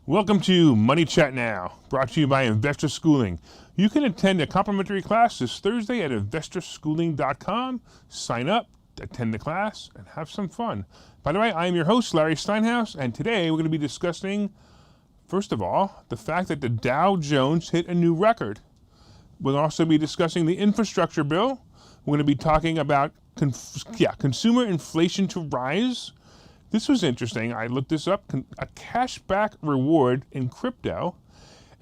Welcome to Money Chat Now, brought to you by Investor Schooling. You can attend a complimentary class this Thursday at investorschooling.com. Sign up, attend the class, and have some fun. By the way, I am your host, Larry Steinhouse, and today we're going to be discussing, first of all, the fact that the Dow Jones hit a new record. We'll also be discussing the infrastructure bill. We're going to be talking about consumer inflation to rise. This was interesting. I looked this up. A cashback reward in crypto.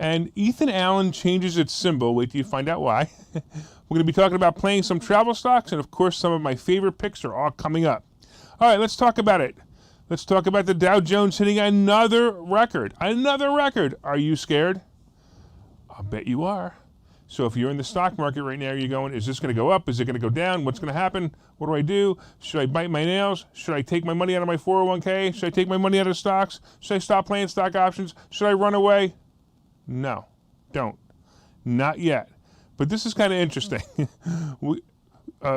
And Ethan Allen changes its symbol. Wait till you find out why. We're going to be talking about playing some travel stocks. And of course, some of my favorite picks are all coming up. All right, let's talk about it. Let's talk about the Dow Jones hitting another record. Another record. Are you scared? I'll bet you are. So if you're in the stock market right now, you're going, is this going to go up? Is it going to go down? What's going to happen? What do I do? Should I bite my nails? Should I take my money out of my 401k? Should I take my money out of stocks? Should I stop playing stock options? Should I run away? No, don't. Not yet. But this is kind of interesting.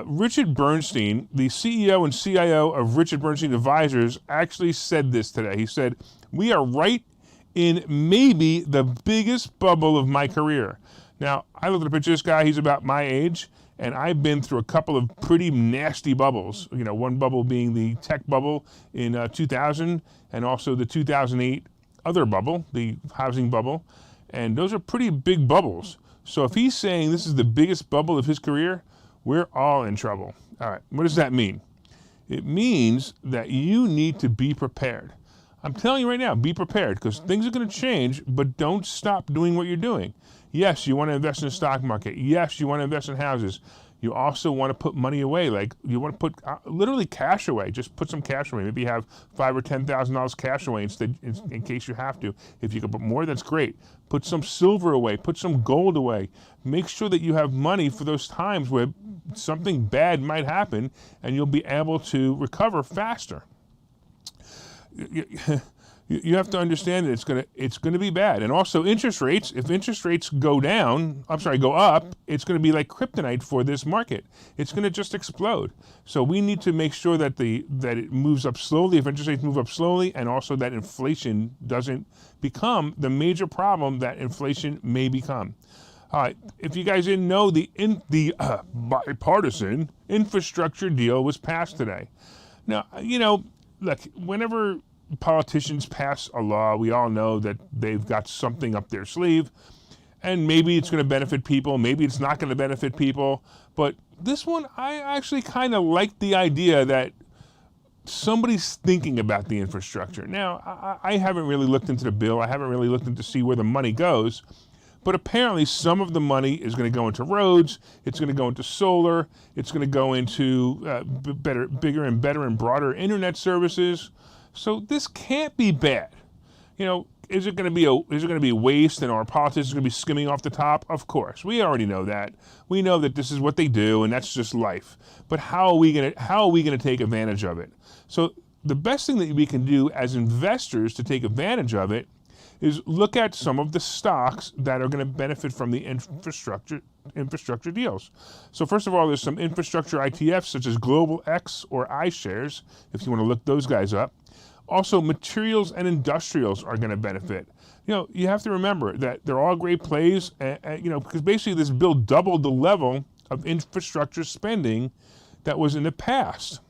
Richard Bernstein, the CEO and CIO of Richard Bernstein Advisors, actually said this today. He said, "We are right in maybe the biggest bubble of my career." Now, I look at a picture of this guy, he's about my age, and I've been through a couple of pretty nasty bubbles. You know, one bubble being the tech bubble in 2000, and also the 2008 other bubble, the housing bubble. And those are pretty big bubbles. So if he's saying this is the biggest bubble of his career, we're all in trouble. All right, what does that mean? It means that you need to be prepared. I'm telling you right now, be prepared, because things are going to change, but don't stop doing what you're doing. Yes, you want to invest in the stock market. Yes, you want to invest in houses. You also want to put money away. Like, you want to put literally cash away. Just put some cash away. Maybe you have $5,000 or $10,000 cash away instead, in case you have to. If you can put more, that's great. Put some silver away. Put some gold away. Make sure that you have money for those times where something bad might happen, and you'll be able to recover faster. You have to understand that it's gonna be bad. And also interest rates, if interest rates go up, it's gonna be like kryptonite for this market. It's gonna just explode. So we need to make sure that it moves up slowly, if interest rates move up slowly, and also that inflation doesn't become the major problem that inflation may become. All right, if you guys didn't know, the bipartisan infrastructure deal was passed today. Now, you know, look, whenever politicians pass a law, we all know that they've got something up their sleeve, and maybe it's going to benefit people, maybe it's not going to benefit people. But this one, I actually kind of like the idea that somebody's thinking about the infrastructure. Now, I haven't really looked into the bill. I haven't really looked into see where the money goes. But apparently some of the money is going to go into roads, it's going to go into solar, it's going to go into bigger and better and broader internet services. So this can't be bad. You know, is it going to be waste and our politicians are going to be skimming off the top? Of course, we already know that. We know that this is what they do, and that's just life. But how are we going to take advantage of it? So the best thing that we can do as investors to take advantage of it is look at some of the stocks that are going to benefit from the infrastructure deals. So first of all, there's some infrastructure ETFs such as Global X or iShares, if you want to look those guys up. Also, materials and industrials are going to benefit. You know, you have to remember that they're all great plays, you know, because basically this bill doubled the level of infrastructure spending that was in the past.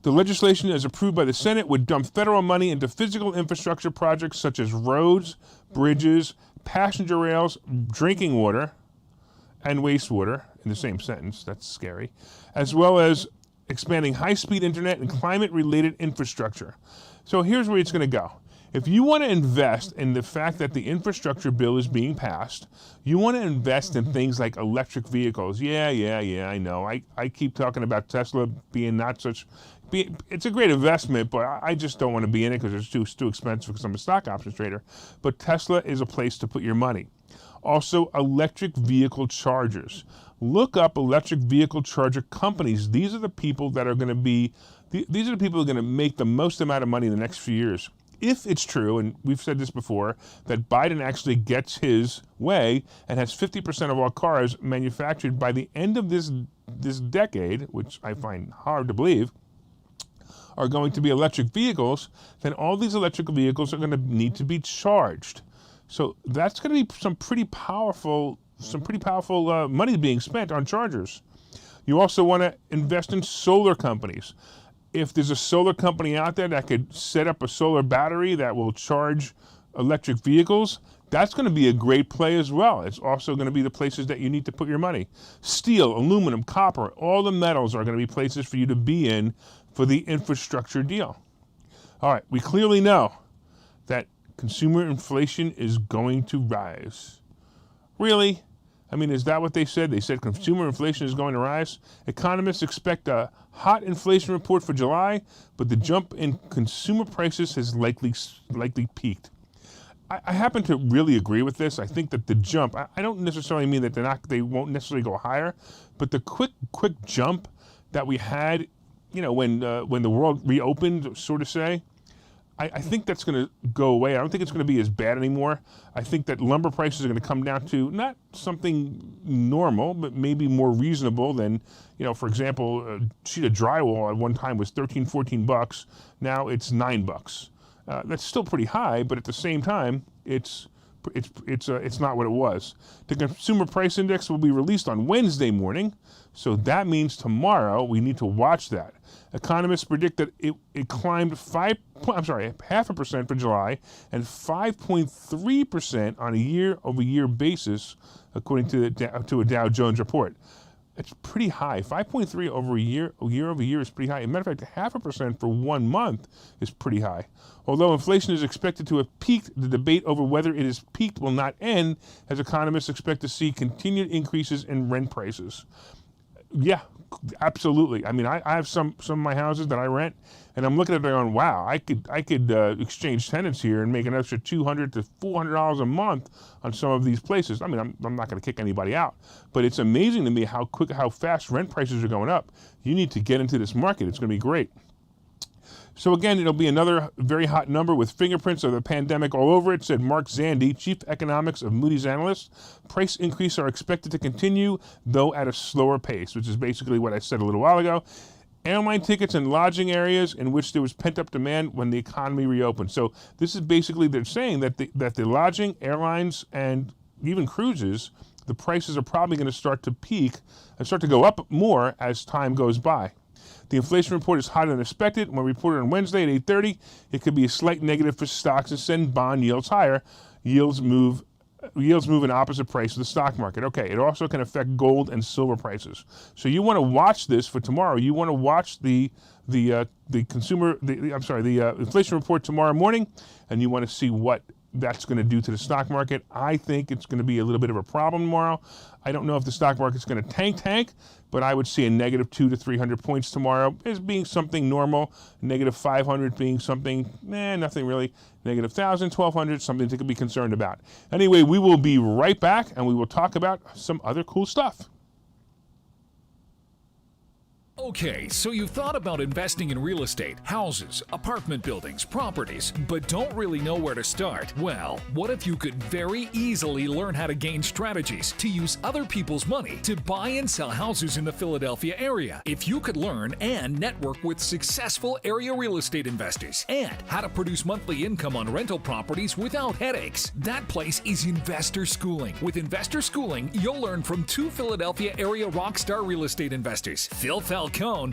The legislation, as approved by the Senate, would dump federal money into physical infrastructure projects such as roads, bridges, passenger rails, drinking water, and wastewater in the same sentence. That's scary. As well as expanding high-speed internet and climate-related infrastructure. So here's where it's going to go. If you want to invest in the fact that the infrastructure bill is being passed, you want to invest in things like electric vehicles. Yeah, I know. I keep talking about Tesla being it's a great investment, but I just don't want to be in it because it's too expensive because I'm a stock options trader. But Tesla is a place to put your money. Also, electric vehicle chargers. Look up electric vehicle charger companies. These are the people that are going to be, these are the people who are going to make the most amount of money in the next few years. If it's true, and we've said this before, that Biden actually gets his way and has 50% of all cars manufactured by the end of this decade, which I find hard to believe, are going to be electric vehicles, then all these electric vehicles are going to need to be charged. So that's going to be some pretty powerful money being spent on chargers. You also want to invest in solar companies. If there's a solar company out there that could set up a solar battery that will charge electric vehicles, that's going to be a great play as well. It's also going to be the places that you need to put your money. Steel, aluminum, copper, all the metals are going to be places for you to be in for the infrastructure deal. All right, we clearly know that consumer inflation is going to rise. Really? I mean, is that what they said? They said consumer inflation is going to rise. Economists expect a hot inflation report for July, but the jump in consumer prices has likely peaked. I happen to really agree with this. I think that the jump, I don't necessarily mean that they won't necessarily go higher, but the quick jump that we had, when the world reopened, so to say, I think that's going to go away. I don't think it's going to be as bad anymore. I think that lumber prices are going to come down to not something normal, but maybe more reasonable than, for example, a sheet of drywall at one time was $13-14. Now it's $9. That's still pretty high, but at the same time, it's not what it was. The Consumer Price Index will be released on Wednesday morning, so that means tomorrow we need to watch that. Economists predict that it climbed 0.5% for July and 5.3% on a year-over-year basis, according to a Dow Jones report. It's pretty high. 5.3 year-over-year is pretty high. As a matter of fact, 0.5% for 1 month is pretty high. Although inflation is expected to have peaked, the debate over whether it has peaked will not end, as economists expect to see continued increases in rent prices. Yeah, absolutely. I mean, I have some of my houses that I rent, and I'm looking at it going, wow, I could exchange tenants here and make an extra $200 to $400 a month on some of these places. I mean, I'm not going to kick anybody out, but it's amazing to me how fast rent prices are going up. You need to get into this market. It's going to be great. So again, it'll be another very hot number with fingerprints of the pandemic all over it, said Mark Zandi, chief economics of Moody's Analyst. Price increases are expected to continue, though at a slower pace, which is basically what I said a little while ago. Airline tickets and lodging areas in which there was pent-up demand when the economy reopened. So this is basically, they're saying that the lodging, airlines, and even cruises, the prices are probably going to start to peak and start to go up more as time goes by. The inflation report is hotter than expected. When reported on Wednesday at 8:30, it could be a slight negative for stocks and send bond yields higher. Yields move in opposite price of the stock market. Okay, it also can affect gold and silver prices. So you want to watch this for tomorrow. You want to watch the inflation report tomorrow morning, and you want to see what that's going to do to the stock market. I think it's going to be a little bit of a problem tomorrow. I don't know if the stock market's going to tank, but I would see a negative 200 to 300 points tomorrow as being something normal. Negative 500 being something, nothing really. Negative 1,000, 1,200, something to be concerned about. Anyway, we will be right back, and we will talk about some other cool stuff. Okay, so you've thought about investing in real estate, houses, apartment buildings, properties, but don't really know where to start? Well, what if you could very easily learn how to gain strategies to use other people's money to buy and sell houses in the Philadelphia area? If you could learn and network with successful area real estate investors and how to produce monthly income on rental properties without headaches, that place is Investor Schooling. With Investor Schooling, you'll learn from two Philadelphia area rockstar real estate investors, Phil Falcone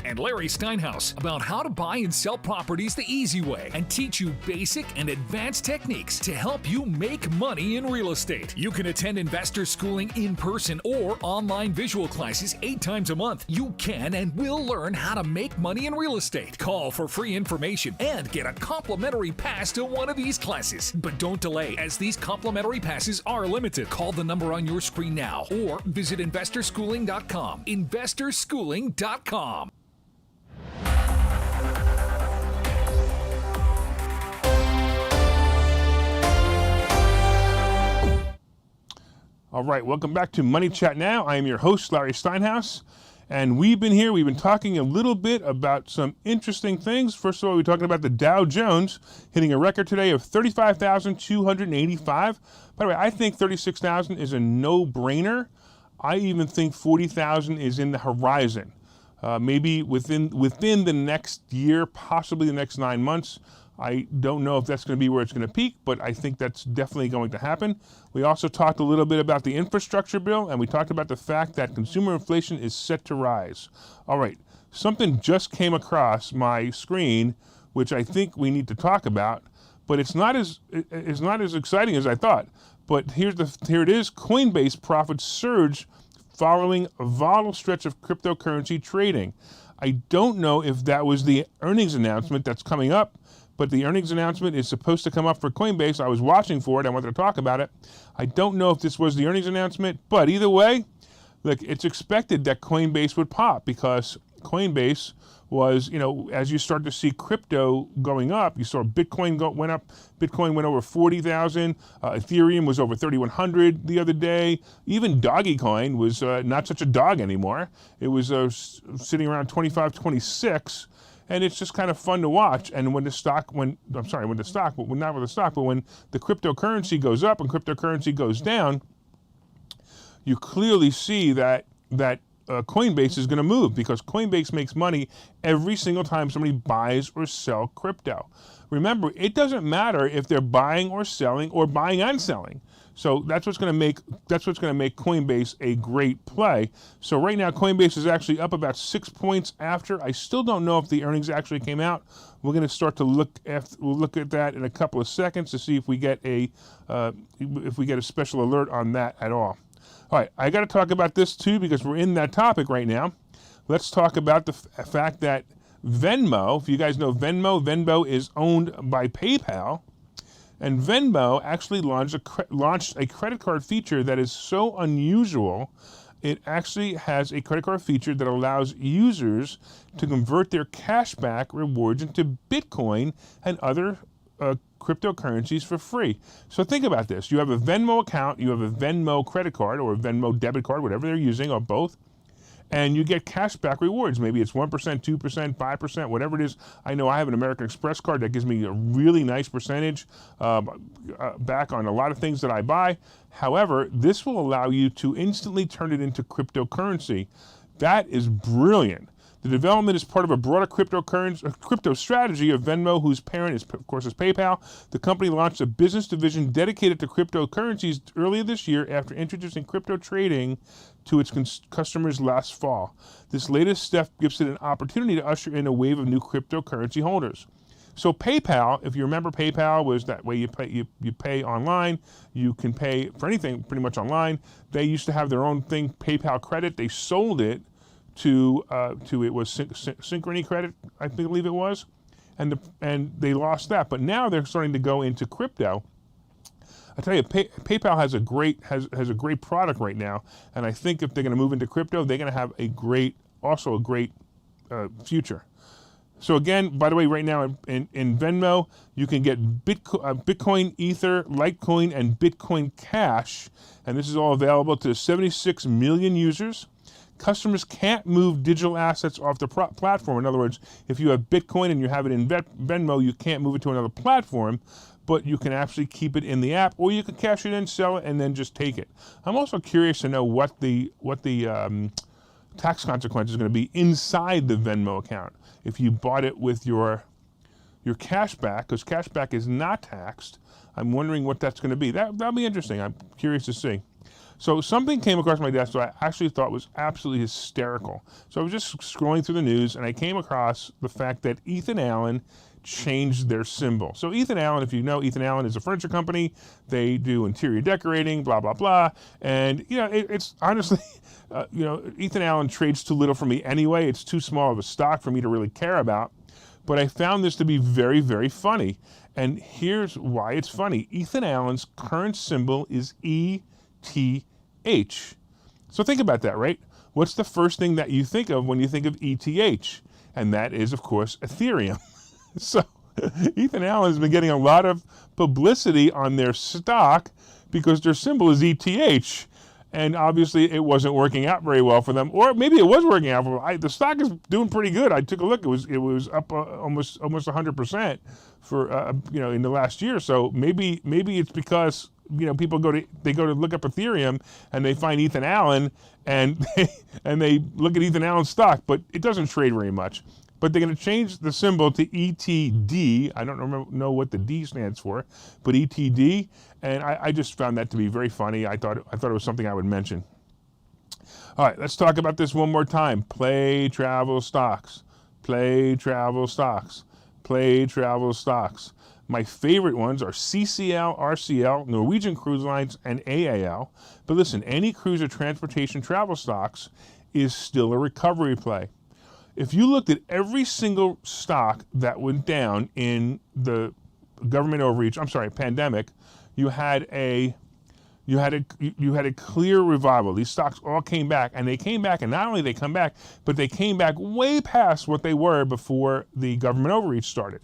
and Larry Steinhouse, about how to buy and sell properties the easy way and teach you basic and advanced techniques to help you make money in real estate. You can attend Investor Schooling in person or online visual classes 8 times a month. You can and will learn how to make money in real estate. Call for free information and get a complimentary pass to one of these classes. But don't delay, as these complimentary passes are limited. Call the number on your screen now or visit investorschooling.com. investorschooling.com. All right, welcome back to Money Chat Now. I am your host, Larry Steinhouse, and we've been talking a little bit about some interesting things. First of all, we're talking about the Dow Jones hitting a record today of 35,285. By the way, I think 36,000 is a no-brainer. I even think 40,000 is in the horizon. maybe within the next year, possibly the next 9 months. I don't know if that's going to be where it's going to peak, but I think that's definitely going to happen. We also talked a little bit about the infrastructure bill, and we talked about the fact that consumer inflation is set to rise. All right, something just came across my screen, which I think we need to talk about, but it's not as exciting as I thought. But here it is: Coinbase profits surge following a volatile stretch of cryptocurrency trading. I don't know if that was the earnings announcement that's coming up, but the earnings announcement is supposed to come up for Coinbase. I was watching for it. I wanted to talk about it. I don't know if this was the earnings announcement, but either way, look, it's expected that Coinbase would pop because Coinbase was, as you start to see crypto going up, you saw Bitcoin went up. Bitcoin went over 40,000. Ethereum was over 3,100 the other day. Even Dogecoin was not such a dog anymore. It was sitting around 25, 26. And it's just kind of fun to watch. And when the cryptocurrency goes up and cryptocurrency goes down, you clearly see that Coinbase is going to move because Coinbase makes money every single time somebody buys or sells crypto. Remember, it doesn't matter if they're buying or selling or buying and selling. So that's what's going to make Coinbase a great play. So right now, Coinbase is actually up about 6 points after. I still don't know if the earnings actually came out. We're going to start to look at that in a couple of seconds to see if we get a special alert on that at all. All right, I got to talk about this too because we're in that topic right now. Let's talk about the fact that Venmo, if you guys know Venmo is owned by PayPal. And Venmo actually launched a credit card feature that is so unusual. It actually has a credit card feature that allows users to convert their cashback rewards into Bitcoin and other cryptocurrencies for free. So think about this. You have a Venmo account, you have a Venmo credit card or a Venmo debit card, whatever they're using, or both, and you get cashback rewards. Maybe it's 1%, 2%, 5%, whatever it is. I know I have an American Express card that gives me a really nice percentage back on a lot of things that I buy. However, this will allow you to instantly turn it into cryptocurrency. That is brilliant. The development is part of a broader crypto strategy of Venmo, whose parent is, of course, PayPal. The company launched a business division dedicated to cryptocurrencies earlier this year after introducing crypto trading to its customers last fall. This latest step gives it an opportunity to usher in a wave of new cryptocurrency holders. So PayPal, if you remember, PayPal was that way you pay online. You can pay for anything pretty much online. They used to have their own thing, PayPal Credit. They sold it to it was Synchrony Credit, I believe it was, and they lost that. But now they're starting to go into crypto. I tell you, PayPal has a great product right now, and I think if they're going to move into crypto, they're going to have a great future. So again, by the way, right now in Venmo, you can get Bitcoin, Ether, Litecoin, and Bitcoin Cash, and this is all available to 76 million users. Customers can't move digital assets off the platform. In other words, if you have Bitcoin and you have it in Venmo, you can't move it to another platform, but you can actually keep it in the app, or you can cash it in, sell it, and then just take it. I'm also curious to know what the tax consequence is going to be inside the Venmo account if you bought it with your cashback, because cashback is not taxed. I'm wondering what that's going to be. That'll be interesting. I'm curious to see. So something came across my desk that I actually thought was absolutely hysterical. So I was just scrolling through the news, and I came across the fact that Ethan Allen changed their symbol. So Ethan Allen, if you know, Ethan Allen is a furniture company. They do interior decorating, blah, blah, blah. And, it's honestly, Ethan Allen trades too little for me anyway. It's too small of a stock for me to really care about. But I found this to be very, very funny. And here's why it's funny. Ethan Allen's current symbol is ETH. So think about that, right? What's the first thing that you think of when you think of ETH? And that is, of course, Ethereum. So Ethan Allen has been getting a lot of publicity on their stock because their symbol is ETH. and obviously it wasn't working out very well for them, or maybe it was working out for them. The stock is doing pretty good. I took a look; it was up almost 100% for in the last year. So maybe it's because people go to look up Ethereum and they find Ethan Allen and they look at Ethan Allen's stock, but it doesn't trade very much. But they're going to change the symbol to ETD. I don't know what the D stands for, but ETD. And I just found that to be very funny. I thought it was something I would mention. All right, let's talk about this one more time. Play travel stocks. Play travel stocks. Play travel stocks. My favorite ones are CCL, RCL, Norwegian Cruise Lines, and AAL. But listen, any cruise or transportation travel stocks is still a recovery play. If you looked at every single stock that went down in the government overreach, pandemic, you had a clear revival. These stocks all came back, and they came back, and not only they come back, but they came back way past what they were before the government overreach started.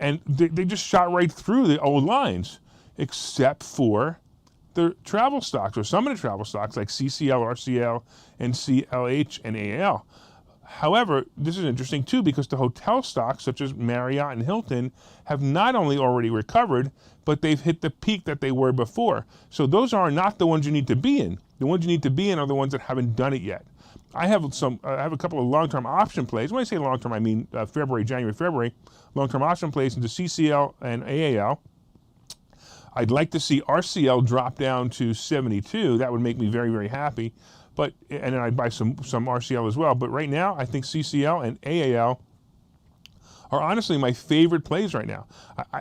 And they just shot right through the old lines, except for the travel stocks, or some of the travel stocks like CCL, RCL, and CLH and AAL. However, this is interesting too, because the hotel stocks such as Marriott and Hilton have not only already recovered, but they've hit the peak that they were before. So those are not the ones you need to be in. The ones you need to be in are the ones that haven't done it yet. I have a couple of long-term option plays. When I say long-term, I mean January, long-term option plays into CCL and AAL. I'd like to see RCL drop down to 72. That would make me very, very happy. And then I'd buy some RCL as well. But right now, I think CCL and AAL are honestly my favorite plays right now.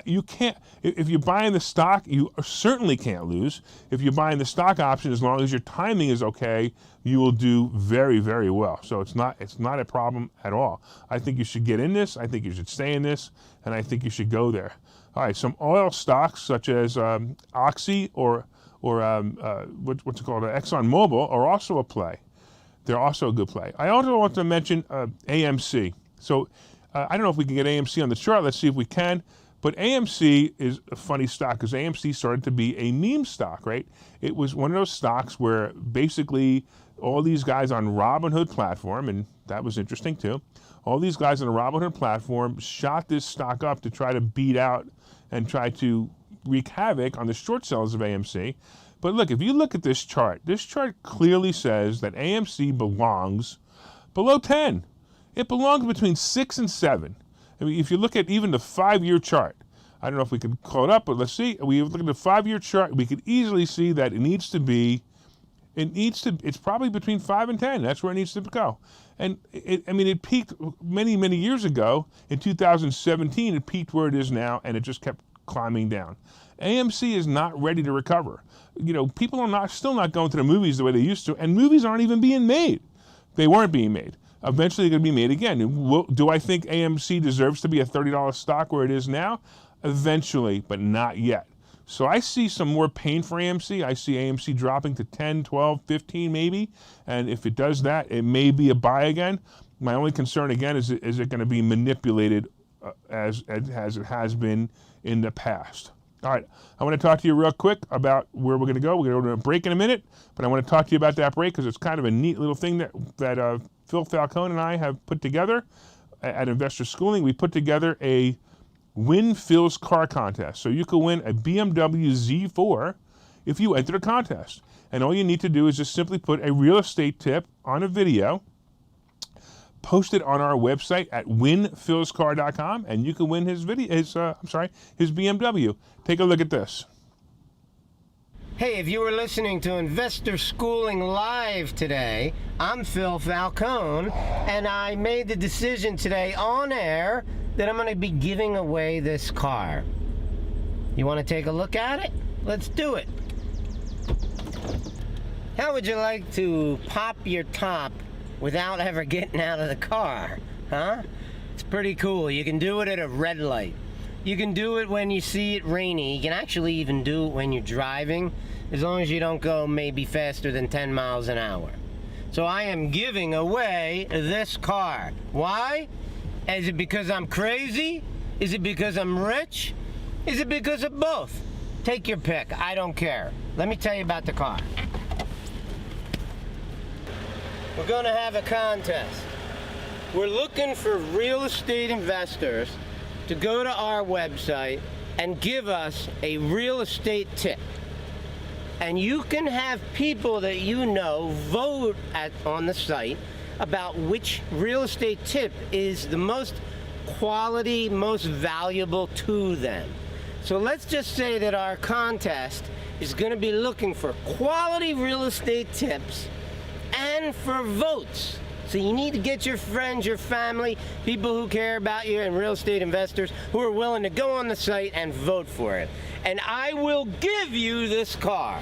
You can't, if you're buying the stock, you certainly can't lose. If you're buying the stock option, as long as your timing is okay, you will do very, very well. So it's not a problem at all. I think you should get in this. I think you should stay in this, and I think you should go there. All right, some oil stocks such as Oxy or what's it called, ExxonMobil, are also a play. They're also a good play. I also want to mention AMC. So I don't know if we can get AMC on the chart. Let's see if we can. But AMC is a funny stock because AMC started to be a meme stock, right? It was one of those stocks where basically all these guys on Robinhood platform, and that was interesting too, all these guys on the Robinhood platform shot this stock up to try to beat out and try to wreak havoc on the short sellers of AMC. But look, if you look at this chart clearly says that AMC belongs below 10. It belongs between 6 and 7. I mean, if you look at even the 5-year chart, I don't know if we can call it up, but let's see. We look at the 5-year chart, we could easily see that it's probably between 5 and 10. That's where it needs to go. And it peaked many, many years ago. In 2017, it peaked where it is now, and it just kept climbing down. AMC is not ready to recover. People are still not going to the movies the way they used to, and movies aren't even being made. They weren't being made. Eventually they're going to be made again. Do I think AMC deserves to be a $30 stock where it is now? Eventually, but not yet. So I see some more pain for AMC. I see AMC dropping to 10, 12, 15 maybe. And if it does that, it may be a buy again. My only concern again is it going to be manipulated as it has been in the past. All right, I want to talk to you real quick about where we're going to go. We're going to go to a break in a minute, but I want to talk to you about that break because it's kind of a neat little thing that Phil Falcone and I have put together at Investor Schooling. We put together a Win Phil's Car contest. So you could win a BMW Z4 if you enter the contest. And all you need to do is just simply put a real estate tip on a video, post it on our website at winphilscar.com, and you can win his BMW. Take a look at this. Hey, if you were listening to Investor Schooling Live today, I'm Phil Falcone, and I made the decision today on air that I'm going to be giving away this car. You want to take a look at it? Let's do it. How would you like to pop your top without ever getting out of the car? Huh? It's pretty cool. You can do it at a red light. You can do it when you see it rainy. You can actually even do it when you're driving, as long as you don't go maybe faster than 10 miles an hour. So I am giving away this car. Why? Is it because I'm crazy? Is it because I'm rich? Is it because of both? Take your pick. I don't care. Let me tell you about the car. we're going to have a contest. We're looking for real estate investors to go to our website and give us a real estate tip. And you can have people that you know vote on the site about which real estate tip is the most quality, most valuable to them. So let's just say that our contest is going to be looking for quality real estate tips and for votes. So you need to get your friends, your family, people who care about you, and real estate investors who are willing to go on the site and vote for it. And I will give you this car.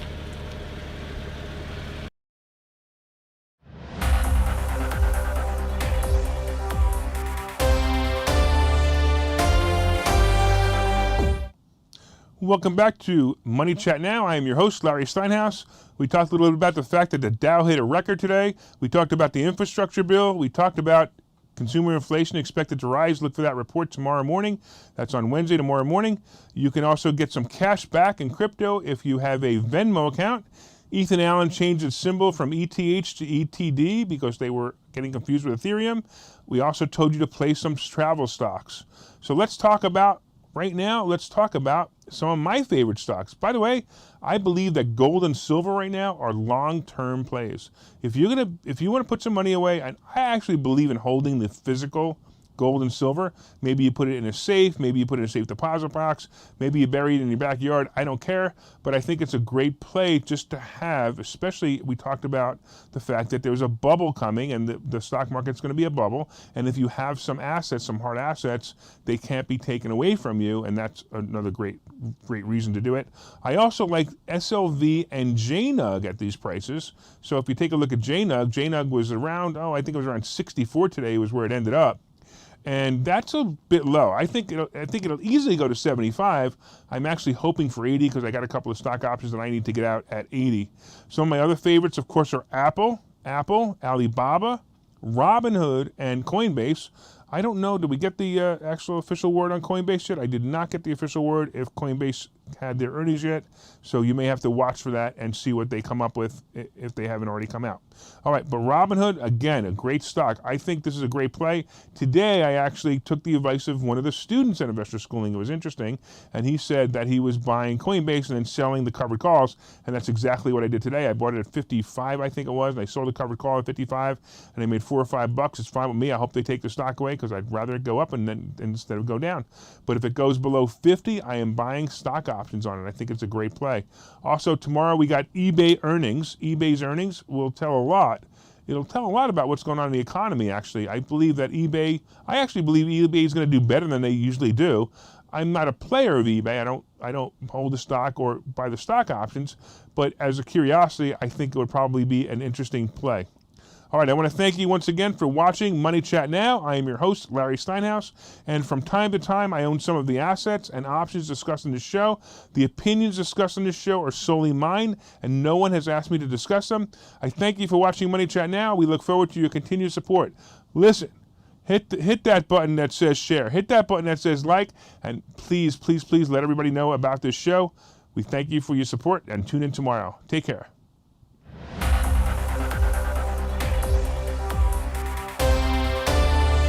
Welcome back to Money Chat Now. I am your host, Larry Steinhouse. We talked a little bit about the fact that the Dow hit a record today. We talked about the infrastructure bill. We talked about consumer inflation expected to rise. Look for that report tomorrow morning. That's on Wednesday, tomorrow morning. You can also get some cash back in crypto if you have a Venmo account. Ethan Allen changed its symbol from ETH to ETD because they were getting confused with Ethereum. We also told you to play some travel stocks. So let's talk about some of my favorite stocks. By the way, I believe that gold and silver right now are long-term plays. If you want to put some money away, and I actually believe in holding the physical gold and silver. Maybe you put it in a safe, maybe you put it in a safe deposit box, maybe you bury it in your backyard. I don't care, but I think it's a great play just to have, especially we talked about the fact that there's a bubble coming and the stock market's going to be a bubble. And if you have some assets, some hard assets, they can't be taken away from you. And that's another great reason to do it. I also like SLV and JNUG at these prices. So if you take a look at JNUG was around, I think it was around 64 today was where it ended up. And that's a bit low. I think it'll easily go to 75. I'm actually hoping for 80 because I got a couple of stock options that I need to get out at 80. Some of my other favorites, of course, are Apple, Alibaba, Robinhood, and Coinbase. I don't know, did we get the actual official word on Coinbase yet? I did not get the official word if Coinbase had their earnings yet. So you may have to watch for that and see what they come up with if they haven't already come out. All right, but Robinhood, again, a great stock. I think this is a great play. Today, I actually took the advice of one of the students at Investor Schooling. It was interesting. And he said that he was buying Coinbase and then selling the covered calls. And that's exactly what I did today. I bought it at 55, I think it was. And I sold the covered call at 55. And I made $4 or $5. It's fine with me. I hope they take the stock away because I'd rather it go up and then instead of go down. But if it goes below 50, I am buying stock options on it. I think it's a great play. Also, tomorrow we got eBay earnings. eBay's earnings will tell a lot. It'll tell a lot about what's going on in the economy, actually. I actually believe eBay is going to do better than they usually do. I'm not a player of eBay. I don't hold the stock or buy the stock options, but as a curiosity, I think it would probably be an interesting play. All right, I want to thank you once again for watching Money Chat Now. I am your host, Larry Steinhouse, and from time to time, I own some of the assets and options discussed in this show. The opinions discussed in this show are solely mine, and no one has asked me to discuss them. I thank you for watching Money Chat Now. We look forward to your continued support. Listen, hit that button that says share. Hit that button that says like, and please, please, please let everybody know about this show. We thank you for your support, and tune in tomorrow. Take care.